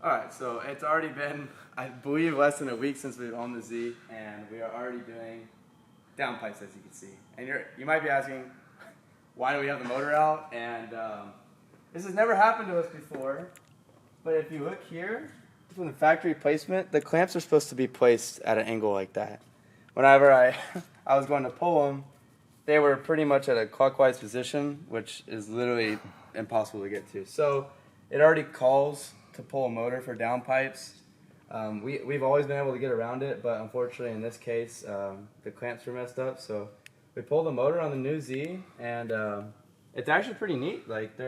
Alright, so it's already been, I believe, less than a week since we've owned the Z, and we are already doing downpipes, as you can see. And you might be asking, why do we have the motor out? And this has never happened to us before, but if you look here, from the factory placement, the clamps are supposed to be placed at an angle like that. Whenever I was going to pull them, they were pretty much at a clockwise position, which is literally impossible to get to. So it already calls to pull a motor for downpipes. We've always been able to get around it, but unfortunately in this case, the clamps were messed up. So we pulled the motor on the new Z, and it's actually pretty neat. Like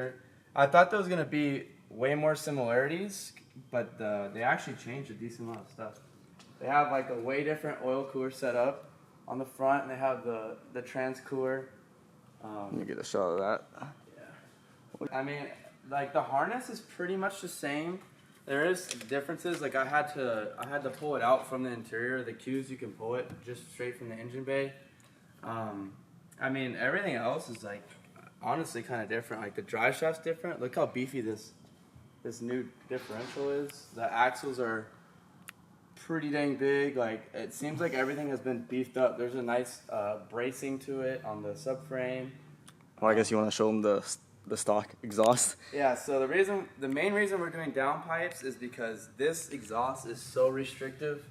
I thought there was gonna be way more similarities, but they actually changed a decent amount of stuff. They have like a way different oil cooler setup on the front, and they have the trans cooler. Let me get a shot of that. Yeah. I mean, like the harness is pretty much the same. There is differences. Like I had to pull it out from the interior. The Qs, you can pull it just straight from the engine bay. I mean, everything else is like honestly kind of different. Like the drive shaft's different. Look how beefy this new differential is. The axles are pretty dang big. Like it seems like everything has been beefed up. There's a nice bracing to it on the subframe. Well, I guess you want to show them the stock exhaust. Yeah, so the main reason we're doing downpipes is because this exhaust is so restrictive.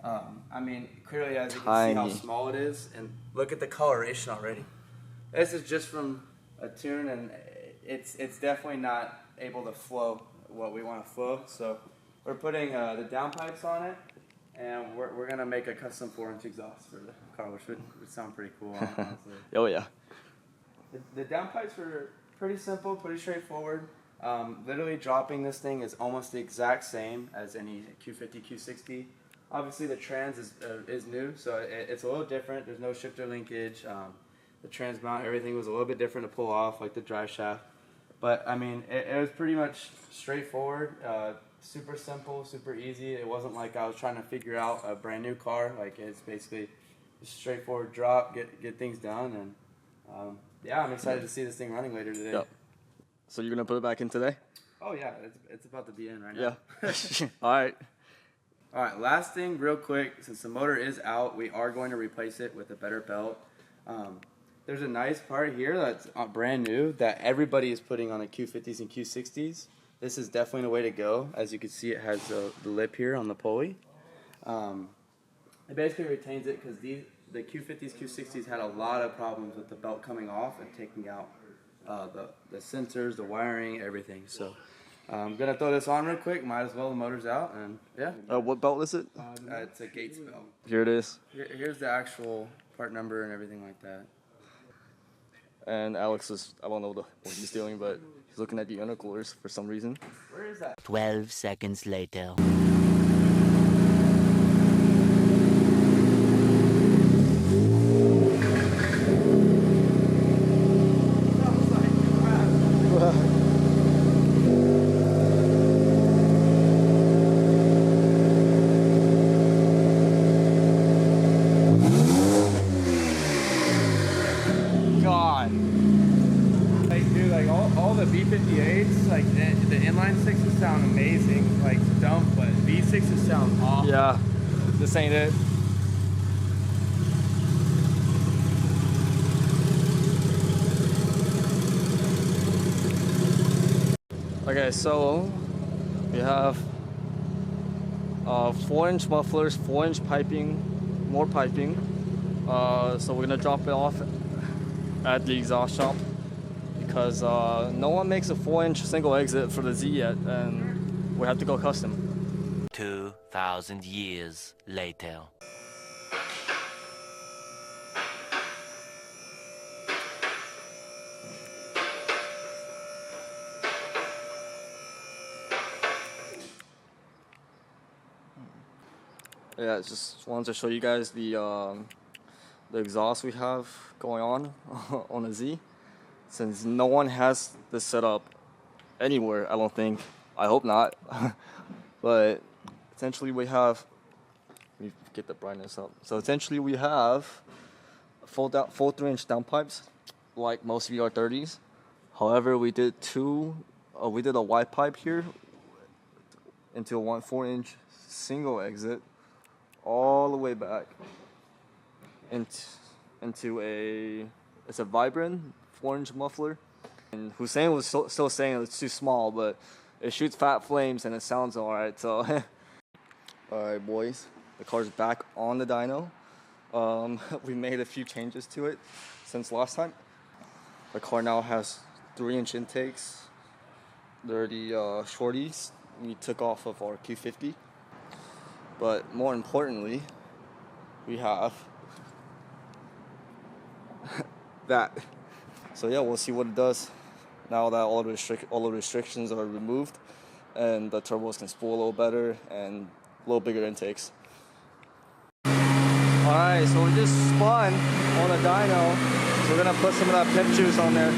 I mean, clearly as you can see how small it is, and look at the coloration already. This is just from a tune, and it's definitely not able to flow what we want to flow. So we're putting the downpipes on it, and we're gonna make a custom 4-inch exhaust for the car, which would sound pretty cool, honestly. Oh yeah. The downpipes are pretty simple, pretty straightforward. Literally dropping this thing is almost the exact same as any Q50, Q60. Obviously the trans is new, so it's a little different. There's no shifter linkage. The trans mount, everything was a little bit different to pull off, like the drive shaft. But I mean, it was pretty much straightforward, super simple, super easy. It wasn't like I was trying to figure out a brand new car. Like it's basically just straightforward drop, get things done, and yeah, I'm excited to see this thing running later today. Yep. So you're gonna put it back in today? Oh yeah, it's about to be in right now. Yeah. All right, last thing real quick, since the motor is out, we are going to replace it with a better belt. There's a nice part here that's brand new that everybody is putting on the Q50s and Q60s. This is definitely the way to go. As you can see, it has the lip here on the pulley. It basically retains it because the Q50s, Q60s had a lot of problems with the belt coming off and taking out the sensors, the wiring, everything. So I'm going to throw this on real quick. Might as well, the motor's out, and yeah. what belt is it? It's a Gates belt. Here it is. Here's the actual part number and everything like that. And Alex is, I don't know what he's doing, but he's looking at the intercoolers for some reason. Where is that? 12 seconds later. All the V58s, like the inline 6s sound amazing, like dumb, but V6s sound awful. Yeah, this ain't it. Okay, so we have 4-inch mufflers, 4-inch piping, more piping. So we're gonna drop it off at the exhaust shop, because no one makes a 4-inch single exit for the Z yet, and we have to go custom. 2,000 years later. Yeah, just wanted to show you guys the exhaust we have going on on the Z. Since no one has this set up anywhere, I don't think. I hope not. But essentially we have, let me get the brightness up. So essentially we have full 3-inch downpipes, like most VR30s. However, we did a wide pipe here into a 1/4-inch single exit all the way back into it's a Vibram 4-inch muffler. And Hussein was still saying it's too small, but it shoots fat flames and it sounds alright. So, alright, boys, the car's back on the dyno. We made a few changes to it since last time. The car now has 3-inch intakes. They're the shorties we took off of our Q50. But more importantly, we have that. So yeah, we'll see what it does now that all the restrictions are removed and the turbos can spool a little better and a little bigger intakes. Alright, so we just spun on a dyno. So we're gonna put some of that pimp juice on there.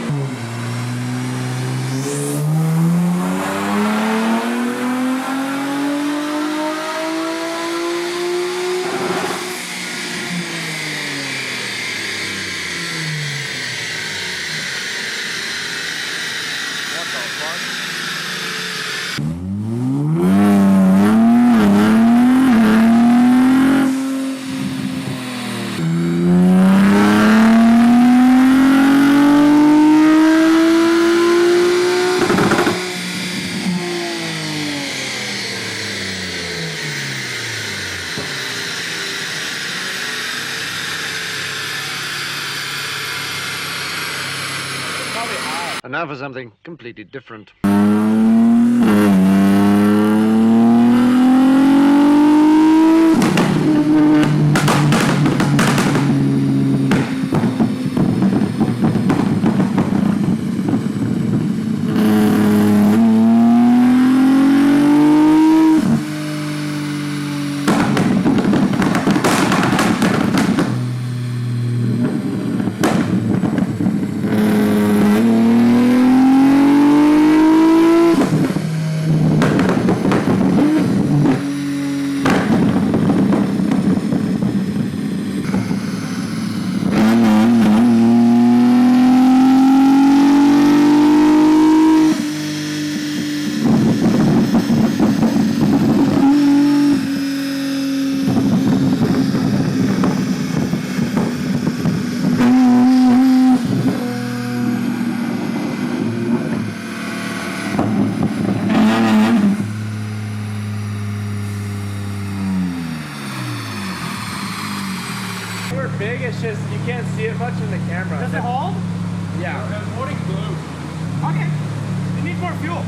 And now for something completely different. Big, it's just you can't see it much in the camera. Does it hold? Yeah. It's holding glue. Okay. It needs more fuel.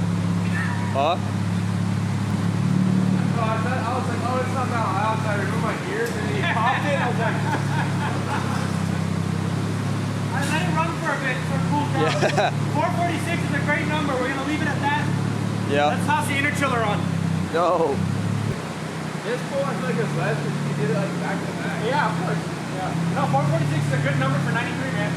Huh? So I was like, oh, it's not that loud, so I removed my ears and then he popped it. I was like, I let it run for a bit so it cools down. Yeah. 446 is a great number. We're going to leave it at that. Yeah. Let's toss the inner chiller on. No. this pull, I feel like it's less if you did it like back to back. Yeah, of course. Yeah. No, 446 is a good number for 93, man.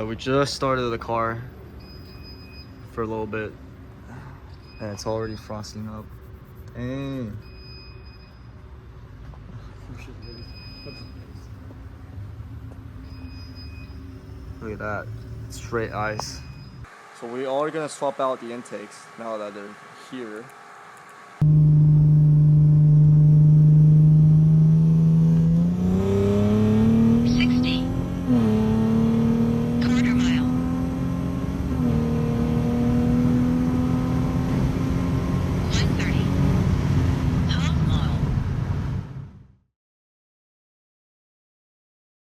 We just started the car for a little bit, and it's already frosting up. Dang. Look at that, straight ice. So we are gonna swap out the intakes now that they're here.